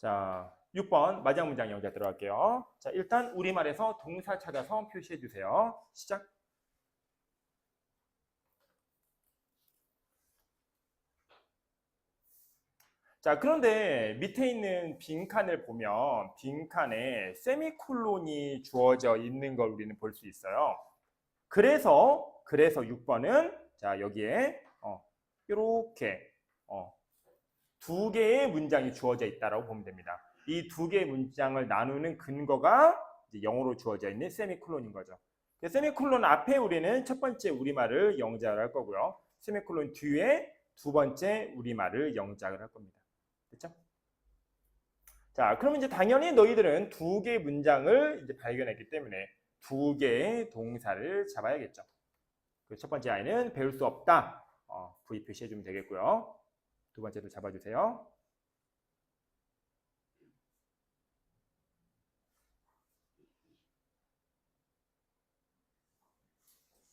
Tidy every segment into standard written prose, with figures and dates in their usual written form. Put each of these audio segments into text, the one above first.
자, 6번 마지막 문장 영자 들어갈게요. 자, 일단 우리말에서 동사 찾아서 표시해 주세요. 시작. 자, 그런데 밑에 있는 빈칸을 보면 빈칸에 세미콜론이 주어져 있는 걸 우리는 볼 수 있어요. 그래서 6번은 자, 여기에 이렇게 두 개의 문장이 주어져 있다라고 보면 됩니다. 이 두 개의 문장을 나누는 근거가 이제 영어로 주어져 있는 세미콜론인 거죠. 세미콜론 앞에 우리는 첫 번째 우리말을 영작을 할 거고요. 세미콜론 뒤에 두 번째 우리말을 영작을 할 겁니다. 됐죠? 자, 그럼 이제 당연히 너희들은 두 개의 문장을 이제 발견했기 때문에 두 개의 동사를 잡아야겠죠. 첫 번째 아이는 배울 수 없다. V 표시해 주면 되겠고요. 두 번째도 잡아주세요.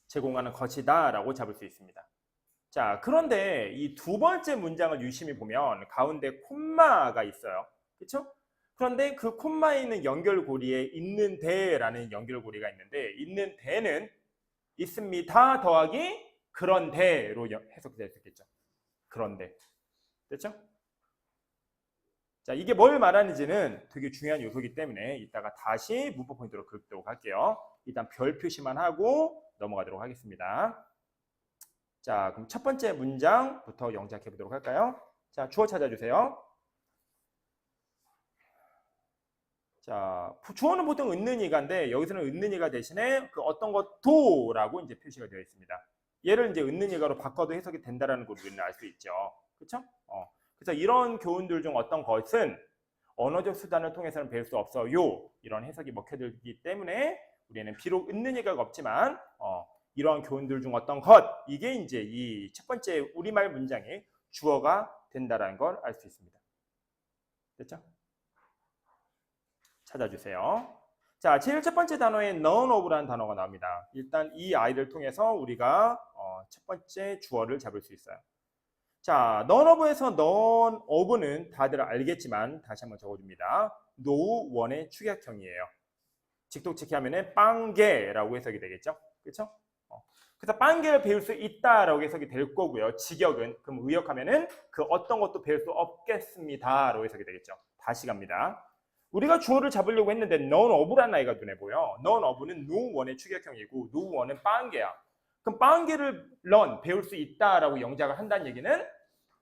제공하는 것이다 라고 잡을 수 있습니다. 자, 그런데 이 두 번째 문장을 유심히 보면 가운데 콤마가 있어요. 그렇죠? 그런데 그 콤마에 있는 연결고리에 있는데라는 연결고리가 있는데 있는 데는 있습니다 더하기 그런데로 해석될 수 있겠죠. 그런데. 됐죠? 자, 이게 뭘 말하는지는 되게 중요한 요소이기 때문에 이따가 다시 문법 포인트로 긁도록 할게요. 일단 별 표시만 하고 넘어가도록 하겠습니다. 자, 그럼 첫 번째 문장부터 영작해 보도록 할까요? 자, 주어 찾아주세요. 자, 주어는 보통 은는이가인데 여기서는 은는이가 대신에 그 어떤 것도라고 이제 표시가 되어 있습니다. 얘를 이제 은는이가로 바꿔도 해석이 된다라는 걸 우리는 알 수 있죠. 그렇죠? 그래서 이런 교훈들 중 어떤 것은 언어적 수단을 통해서는 배울 수 없어요. 이런 해석이 먹혀들기 때문에 우리는 비록 은는이가가 없지만 이러한 교훈들 중 어떤 것, 이게 이제 이 첫 번째 우리말 문장의 주어가 된다라는 걸 알 수 있습니다. 됐죠? 찾아주세요. 자, 제일 첫 번째 단어에 none of라는 단어가 나옵니다. 일단 이 아이를 통해서 우리가 첫 번째 주어를 잡을 수 있어요. 자, none of에서 none of는 다들 알겠지만 다시 한번 적어줍니다. no one의 축약형이에요. 직독치기 하면은 빵개라고 해석이 되겠죠? 그렇죠? 그래서 빵개를 배울 수 있다라고 해석이 될 거고요. 직역은 그럼 의역하면은 그 어떤 것도 배울 수 없겠습니다라고 해석이 되겠죠. 다시 갑니다. 우리가 주어를 잡으려고 했는데 none of라는 아이가 눈에 보여. none of는 no one의 축약형이고 no one은 빵개야. 그럼 빵개를 learn, 배울 수 있다라고 영작을 한다는 얘기는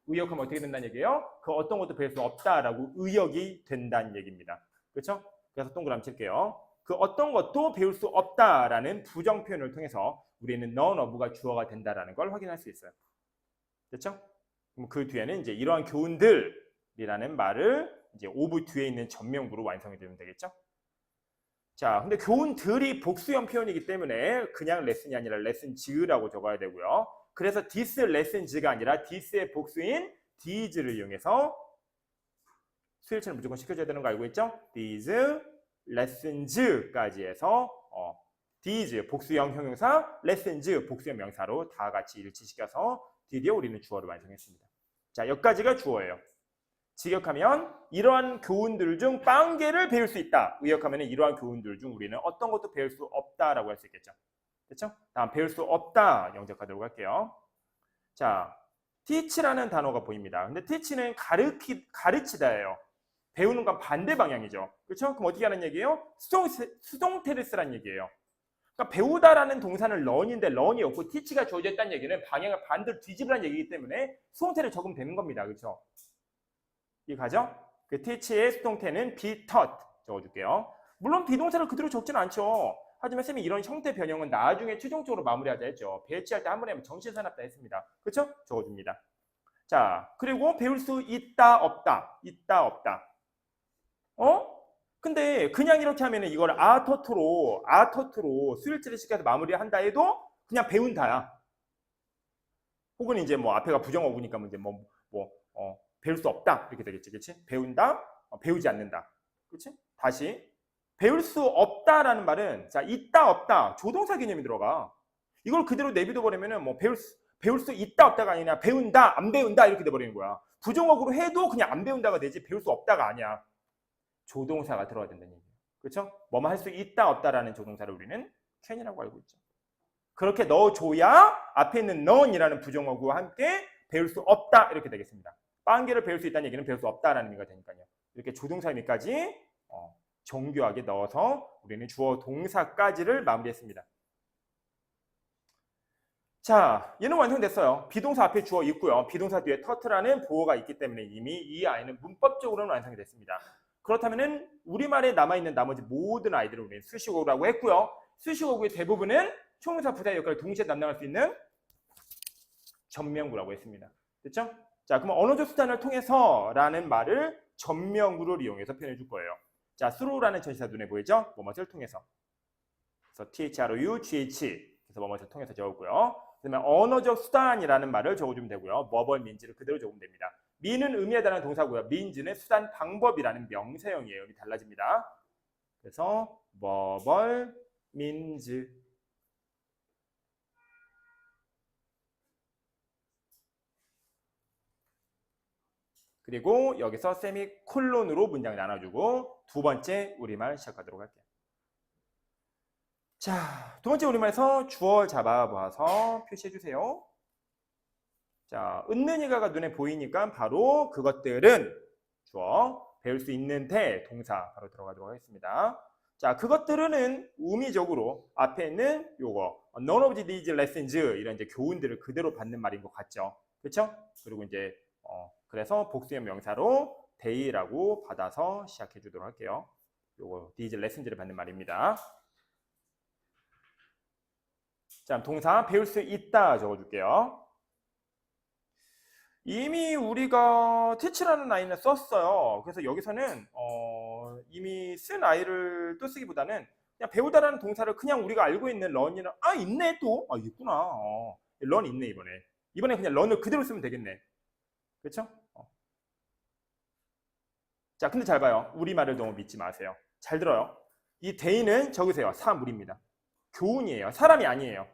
의역하면 어떻게 된다는 얘기예요? 그 어떤 것도 배울 수 없다라고 의역이 된다는 얘기입니다. 그렇죠? 그래서 동그라미 칠게요. 그 어떤 것도 배울 수 없다라는 부정 표현을 통해서 우리는 none of가 주어가 된다라는 걸 확인할 수 있어요. 됐죠? 그럼 그 뒤에는 이제 이러한 교훈들이라는 말을 이제 of 뒤에 있는 전명구로 완성이 되면 되겠죠? 자, 근데 교훈들이 복수형 표현이기 때문에 그냥 레슨이 아니라 레슨즈라고 적어야 되고요. 그래서 this lessons가 아니라 this의 복수인 these를 이용해서 수일체는 무조건 시켜줘야 되는 거 알고 있죠? these lessons까지 해서 these 복수형 형용사, lessons 복수형 명사로 다 같이 일치시켜서 드디어 우리는 주어를 완성했습니다. 자, 여기까지가 주어예요. 직역하면 이러한 교훈들 중 빵개를 배울 수 있다. 의역하면 이러한 교훈들 중 우리는 어떤 것도 배울 수 없다라고 할 수 있겠죠. 됐죠? 다음 배울 수 없다 영작하도록 할게요. 자, teach라는 단어가 보입니다. 근데 teach는 가르치다예요. 배우는 건 반대 방향이죠. 그렇죠? 그럼 어떻게 하는 얘기예요? 수동태를 쓰라는 얘기예요. 그러니까 배우다라는 동사는 learn인데 learn이 없고 teach가 주어져 있다는 얘기는 방향을 반대로 뒤집으라는 얘기이기 때문에 수동태를 적으면 되는 겁니다. 그렇죠? 이해가죠? 그 teach의 수동태는 be taught 적어줄게요. 물론 비동사를 그대로 적지는 않죠. 하지만 쌤이 이런 형태 변형은 나중에 최종적으로 마무리하자 했죠. 배치할 때 한 번에 정신사납다 했습니다. 그렇죠? 적어줍니다. 자, 그리고 배울 수 있다 없다. 있다 없다. 근데 그냥 이렇게 하면 이걸 아터트로 수일치를 시켜서 마무리한다 해도 그냥 배운다야. 혹은 이제 뭐 앞에가 부정어구니까 이제 배울 수 없다 이렇게 되겠지, 그렇지? 배운다, 배우지 않는다, 그렇지? 다시 배울 수 없다라는 말은 자 있다 없다 조동사 개념이 들어가. 이걸 그대로 내비둬 버리면은 뭐 배울 수 있다 없다가 아니라 배운다 안 배운다 이렇게 돼 버리는 거야. 부정어구로 해도 그냥 안 배운다가 되지 배울 수 없다가 아니야. 조동사가 들어가야 된다는 얘기예요. 그렇죠? 뭐뭐 할 수 있다 없다라는 조동사를 우리는 can이라고 알고 있죠. 그렇게 넣어줘야 앞에 있는 none이라는 부정어구와 함께 배울 수 없다 이렇게 되겠습니다. 빵개를 배울 수 있다는 얘기는 배울 수 없다라는 의미가 되니까요. 이렇게 조동사 의미까지 정교하게 넣어서 우리는 주어 동사까지를 마무리했습니다. 자, 얘는 완성됐어요. 비동사 앞에 주어 있고요. 비동사 뒤에 터틀하는 보어가 있기 때문에 이미 이 아이는 문법적으로는 완성이 됐습니다. 그렇다면 우리말에 남아있는 나머지 모든 아이들을 우리는 수식어구라고 했고요. 수식어구의 대부분은 총사 부사의 역할을 동시에 담당할 수 있는 전명구라고 했습니다. 됐죠? 자, 그럼 언어적 수단을 통해서 라는 말을 전명구를 이용해서 표현해 줄 거예요. 자, through라는 전치사 눈에 보이죠? 뭐뭇을 통해서. 그래서 through, 그래서 뭐뭇을 통해서 적었고요. 그다음에 언어적 수단이라는 말을 적어주면 되고요. 뭐벌 민지를 그대로 적으면 됩니다. mean은 의미에 대한 동사고요. means는 수단 방법이라는 명사형이에요. 여기 달라집니다. 그래서 뭐벌 means 그리고 여기서 세미콜론으로 문장을 나눠주고 두 번째 우리말 시작하도록 할게요. 자, 두 번째 우리말에서 주어 잡아봐서 표시해주세요. 자, 은는이가가 눈에 보이니까 바로 그것들은 주어 배울 수 있는데 동사 바로 들어가도록 하겠습니다. 자, 그것들은 의미적으로 앞에 있는 요거 none of these lessons 이런 이제 교훈들을 그대로 받는 말인 것 같죠. 그렇죠? 그리고 이제 그래서 복수형 명사로 they라고 받아서 시작해 주도록 할게요. 요거 these lessons를 받는 말입니다. 자, 동사 배울 수 있다 적어줄게요. 이미 우리가 teach라는 아이는 썼어요. 그래서 여기서는 이미 쓴 아이를 또 쓰기보다는 그냥 배우다라는 동사를 그냥 우리가 알고 있는 learn이랑 있네 또 있구나. learn 있네 이번에 그냥 learn을 그대로 쓰면 되겠네. 그렇죠? 자, 근데 잘 봐요. 우리말을 너무 믿지 마세요. 잘 들어요. 이 they는 적으세요. 사물입니다. 교훈이에요. 사람이 아니에요.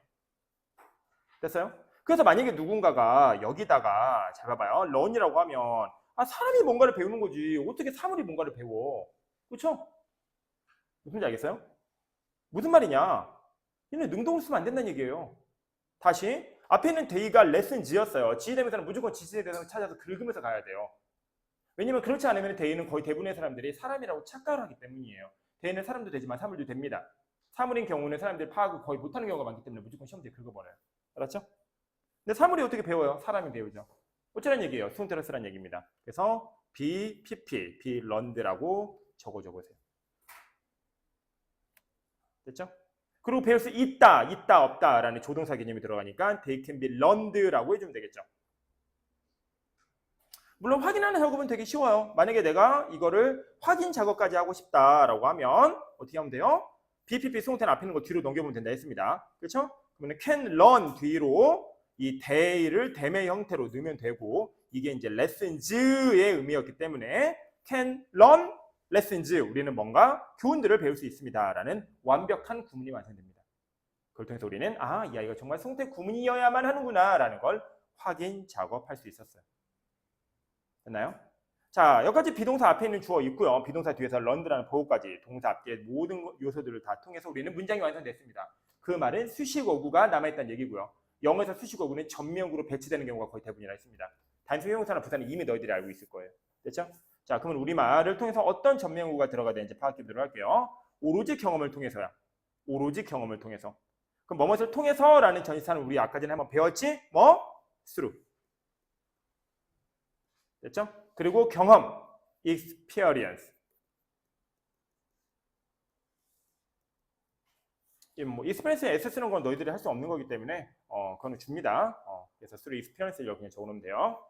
됐어요? 그래서 만약에 누군가가 여기다가 잘 봐봐요. learn이라고 하면 사람이 뭔가를 배우는 거지. 어떻게 사물이 뭔가를 배워? 그렇죠? 무슨 말인지 알겠어요? 무슨 말이냐? 얘는 능동을 쓰면 안 된다는 얘기예요. 다시 앞에 있는 they가 lessons였어요. 지휘대명사는 무조건 지시대명사를 찾아서 긁으면서 가야 돼요. 왜냐면 그렇지 않으면 they는 거의 대부분의 사람들이 사람이라고 착각을 하기 때문이에요. they는 사람도 되지만 사물도 됩니다. 사물인 경우는 사람들이 파악을 거의 못하는 경우가 많기 때문에 무조건 시험지에 긁어버려요. 알았죠? 근데 사물이 어떻게 배워요? 사람이 배우죠. 어쩌란 얘기예요? 수동태로 쓰란 얘기입니다. 그래서 be learned라고 적어보세요. 됐죠? 그리고 배울 수 있다 없다라는 조동사 개념이 들어가니까 they can be learned라고 해주면 되겠죠. 물론 확인하는 작업은 되게 쉬워요. 만약에 내가 이거를 확인 작업까지 하고 싶다라고 하면 어떻게 하면 돼요? be 수동태는 앞에 있는 거 뒤로 넘겨보면 된다 했습니다. 그렇죠? 그러면 can learn 뒤로 이 they를 대매 형태로 넣으면 되고 이게 이제 lessons의 의미였기 때문에 can learn lessons 우리는 뭔가 교훈들을 배울 수 있습니다라는 완벽한 구문이 완성됩니다. 그걸 통해서 우리는 이 아이가 정말 수동태 구문이어야만 하는구나라는 걸 확인 작업할 수 있었어요. 됐나요? 자, 여기까지 비동사 앞에 있는 주어 있고요. 비동사 뒤에서 learned라는 보호까지 동사 앞에 모든 요소들을 다 통해서 우리는 문장이 완성됐습니다. 그 말은 수식어구가 남아있다는 얘기고요. 영어에서 수식어구는 전명구로 배치되는 경우가 거의 대부분이라 했습니다. 단수 형용사나 부사는 이미 너희들이 알고 있을 거예요. 됐죠? 자, 그러면 우리말을 통해서 어떤 전명구가 들어가야 되는지 파악해 보도록 할게요. 오로지 경험을 통해서야. 오로지 경험을 통해서. 그럼 뭐뭇을 통해서라는 전치사는 우리 아까 전에 한번 배웠지? through. 됐죠? 그리고 경험, experience. experience에 S 쓰는 건 너희들이 할 수 없는 거기 때문에 그거는 줍니다. 그래서 through experience를 그냥 적어놓으면 돼요.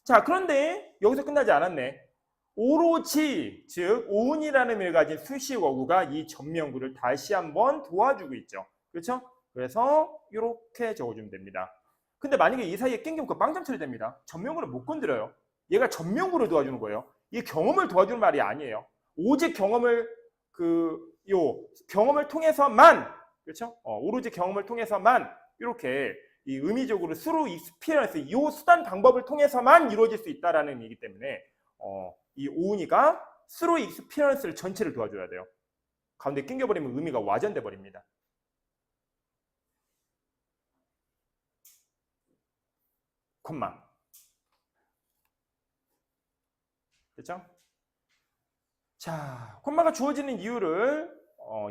자, 그런데 여기서 끝나지 않았네. 오로지, 즉 on이라는 의미를 가진 수식어구가 이 전명구를 다시 한번 도와주고 있죠. 그렇죠? 그래서 이렇게 적어주면 됩니다. 근데 만약에 이 사이에 낀 경우 빵점 처리됩니다. 전명구를 못 건드려요. 얘가 전명구를 도와주는 거예요. 이 경험을 도와주는 말이 아니에요. 오직 경험을 경험을 통해서만, 그렇죠? 오로지 경험을 통해서만 이렇게 이 의미적으로 through experience 이 수단 방법을 통해서만 이루어질 수 있다라는 의미이기 때문에 이 on이가 through experience를 전체를 도와줘야 돼요. 가운데 낑겨버리면 의미가 와전돼 버립니다. 콤마. 됐죠? 자, 콤마가 주어지는 이유를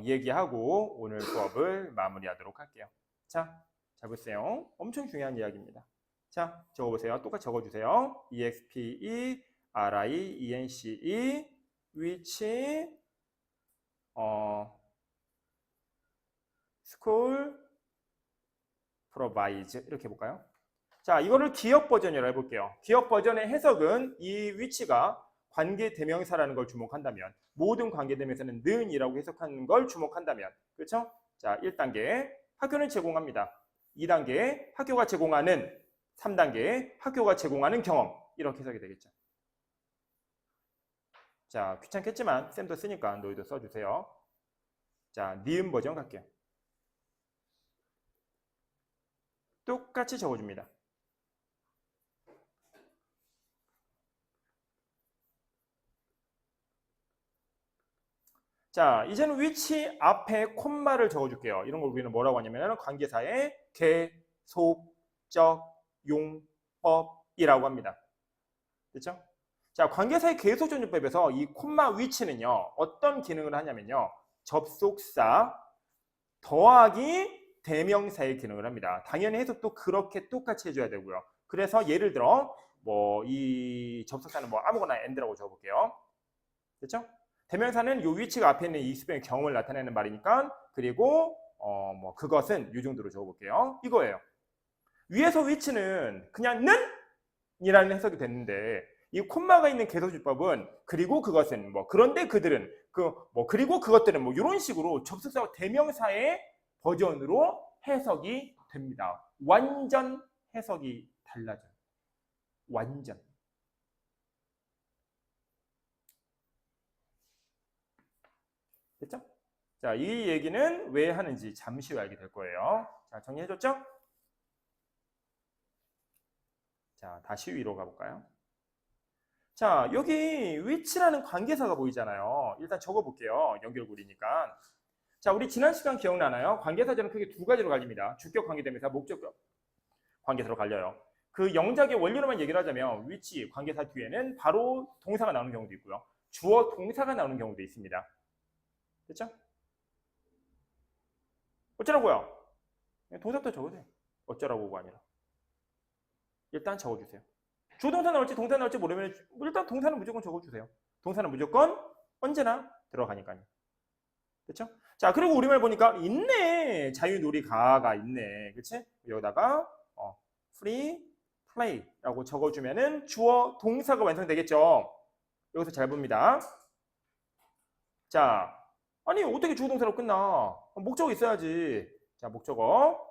얘기하고 오늘 수업을 마무리하도록 할게요. 자, 잘 보세요. 엄청 중요한 이야기입니다. 자, 적어보세요. 똑같이 적어주세요. expe, ri, ence, which, school, provides 이렇게 해볼까요? 자, 이거를 기억 버전으로 해볼게요. 기억 버전의 해석은 이 위치가 관계 대명사라는 걸 주목한다면, 모든 관계 대명사는 는이라고 해석하는 걸 주목한다면, 그렇죠? 자, 1단계 학교는 제공합니다. 2단계 학교가 제공하는, 3단계 학교가 제공하는 경험, 이렇게 해석이 되겠죠. 자, 귀찮겠지만 쌤도 쓰니까 너희도 써주세요. 자, 니은 버전 갈게요. 똑같이 적어줍니다. 자, 이제는 위치 앞에 콤마를 적어줄게요. 이런 걸 우리는 뭐라고 하냐면 관계사의 계속적 용법이라고 합니다. 됐죠? 자, 관계사의 계속적 용법에서 이 콤마 위치는요, 어떤 기능을 하냐면요, 접속사 더하기 대명사의 기능을 합니다. 당연히 해석도 그렇게 똑같이 해줘야 되고요. 그래서 예를 들어 뭐 이 접속사는 뭐 아무거나 and라고 적어볼게요. 됐죠? 대명사는 이 위치가 앞에 있는 익스페리언스 경험을 나타내는 말이니까, 그리고 뭐 그것은 이 정도로 적어볼게요. 이거예요. 위에서 위치는 그냥 는 이라는 해석이 됐는데, 이 콤마가 있는 계속주법은 그리고 그것은 뭐 그런데 그들은 그리고 그것들은 뭐 이런 식으로 접속사와 대명사의 버전으로 해석이 됩니다. 완전 해석이 달라져요. 완전. 됐죠? 자, 이 얘기는 왜 하는지 잠시 후에 알게 될 거예요. 자, 정리해줬죠? 자, 다시 위로 가볼까요? 자, 여기 which라는 관계사가 보이잖아요. 일단 적어볼게요. 연결고리니까. 자, 우리 지난 시간 기억나나요? 관계사절은 크게 두 가지로 갈립니다. 주격 관계대명사, 목적격 관계사로 갈려요. 그 영작의 원리로만 얘기를 하자면 which 관계사 뒤에는 바로 동사가 나오는 경우도 있고요. 주어 동사가 나오는 경우도 있습니다. 됐죠? 어쩌라고요? 동사부터 적으세요. 어쩌라고가 아니라. 일단 적어주세요. 주동사 나올지 동사 나올지 모르면 일단 동사는 무조건 적어주세요. 동사는 무조건 언제나 들어가니까요. 그렇죠? 자, 그리고 우리말 보니까 있네. 자유놀이가가 있네. 그렇지? 여기다가 free play라고 적어주면은 주어 동사가 완성되겠죠. 여기서 잘 봅니다. 자, 아니 어떻게 주어 동사로 끝나? 목적어 있어야지. 자, 목적어.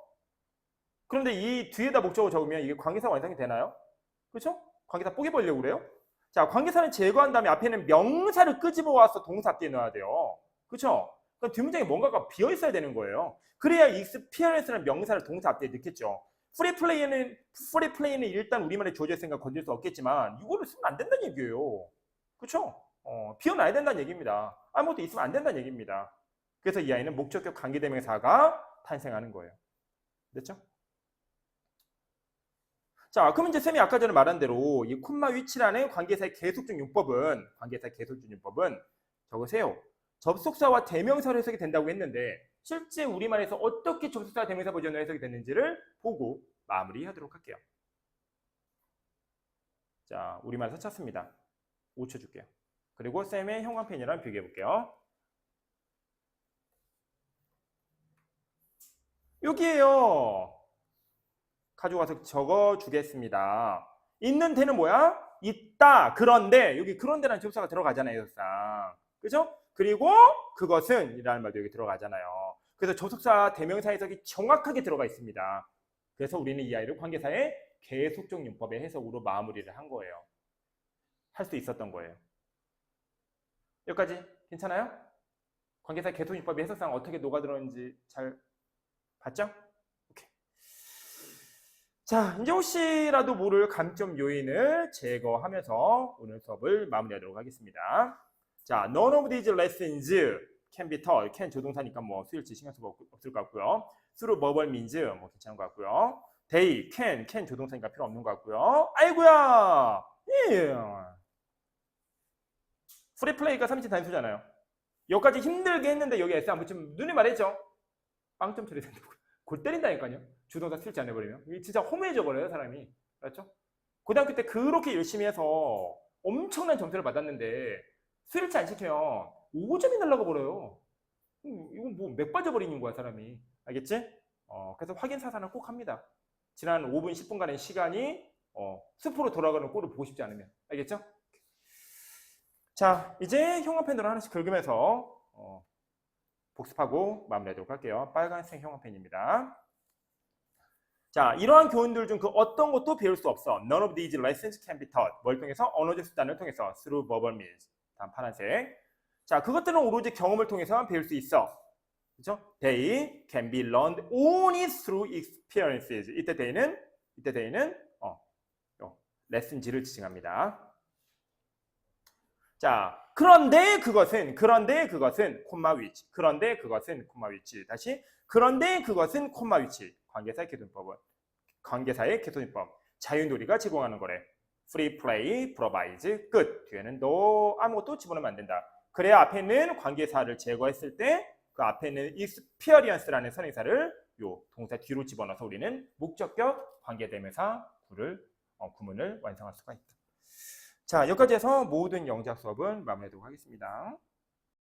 그런데 이 뒤에다 목적어 적으면 이게 관계사 완성이 되나요? 그렇죠? 관계사 뽀개 버리려고 그래요? 자, 관계사는 제거한 다음에 앞에는 명사를 끄집어 와서 동사 앞뒤에 넣어야 돼요. 그렇죠? 그럼 뒷문장에 뭔가가 비어 있어야 되는 거예요. 그래야 experience라는 명사를 동사 앞뒤에 넣겠죠. 프리플레이는 일단 우리말에 주어져 있으니까 건질 수 없겠지만 이거를 쓰면 안 된다는 얘기예요. 그렇죠? 비워놔야 된다는 얘기입니다. 아무것도 있으면 안 된다는 얘기입니다. 그래서 이 아이는 목적격 관계대명사가 탄생하는 거예요. 됐죠? 자, 그럼 이제 쌤이 아까 전에 말한 대로 이 콤마 위치라는 관계사의 계속적 용법은 적으세요. 접속사와 대명사로 해석이 된다고 했는데 실제 우리말에서 어떻게 접속사와 대명사 버전으로 해석이 됐는지를 보고 마무리하도록 할게요. 자, 우리말에서 찾습니다. 5초 줄게요. 그리고 쌤의 형광펜이랑 비교해 볼게요. 여기에요. 가져가서 적어주겠습니다. 있는 데는 뭐야? 있다. 그런데 여기 그런데라는 접속사가 들어가잖아요. 접속사. 그죠? 그리고 그것은 이라는 말도 여기 들어가잖아요. 그래서 접속사 대명사 해석이 정확하게 들어가 있습니다. 그래서 우리는 이 아이를 관계사의 계속적 용법의 해석으로 마무리를 한 거예요. 할 수 있었던 거예요. 여기까지 괜찮아요? 관계사 계속 용법의 해석상 어떻게 녹아들었는지 잘 봤죠? 오케이. 자, 이제 혹시라도 모를 감점 요인을 제거하면서 오늘 수업을 마무리하도록 하겠습니다. 자, none of these lessons can be taught. can 조동사니까 뭐 수일치 신경 쓸 거 없을 것 같고요. through verbal means 뭐 괜찮은 것 같고요. they can 조동사니까 필요 없는 것 같고요. 아이고야. 예. 프리플레이가 3인 단수잖아요. 여기까지 힘들게 했는데 여기 S 안 붙이면 눈이 말했죠. 빵점 처리 된다고. 골 때린다니까요. 주동사 스위치 안 해버리면. 이게 진짜 허무해져 버려요, 사람이. 그렇죠? 고등학교 때 그렇게 열심히 해서 엄청난 점수를 받았는데 스위치 안 시키면 5점이 날라가 버려요. 이건 뭐 맥 빠져버리는 거야, 사람이. 알겠지? 그래서 확인 사살은 꼭 합니다. 지난 5분, 10분간의 시간이 숲으로 돌아가는 꼴을 보고 싶지 않으면. 알겠죠? 자, 이제 형광펜으로 하나씩 긁으면서 복습하고 마무리하도록 할게요. 빨간색 형광펜입니다. 자, 이러한 교훈들 중 그 어떤 것도 배울 수 없어. None of these lessons can be taught. 뭘 통해서? 언어적 수단을 통해서. Through verbal means. 다음 파란색. 자, 그것들은 오로지 경험을 통해서만 배울 수 있어. 그렇죠? They can be learned only through experiences. 이때 they는 레슨지를 지칭합니다. 자, 그런데 그것은 콤마 위치. 그런데 그것은 콤마 위치. 다시 그런데 그것은 콤마 위치. 관계사의 개선법은 관계사의 개선법. 자유놀이가 제공하는 거래. Free play provides. 끝. 뒤에는 너 아무것도 집어넣으면 안 된다. 그래야 앞에 있는 관계사를 제거했을 때 그 앞에 있는 experience라는 선행사를 요 동사 뒤로 집어넣어서 우리는 목적격 관계대명사 구문을 완성할 수가 있다. 자, 여기까지 해서 모든 영작 수업은 마무리하도록 하겠습니다.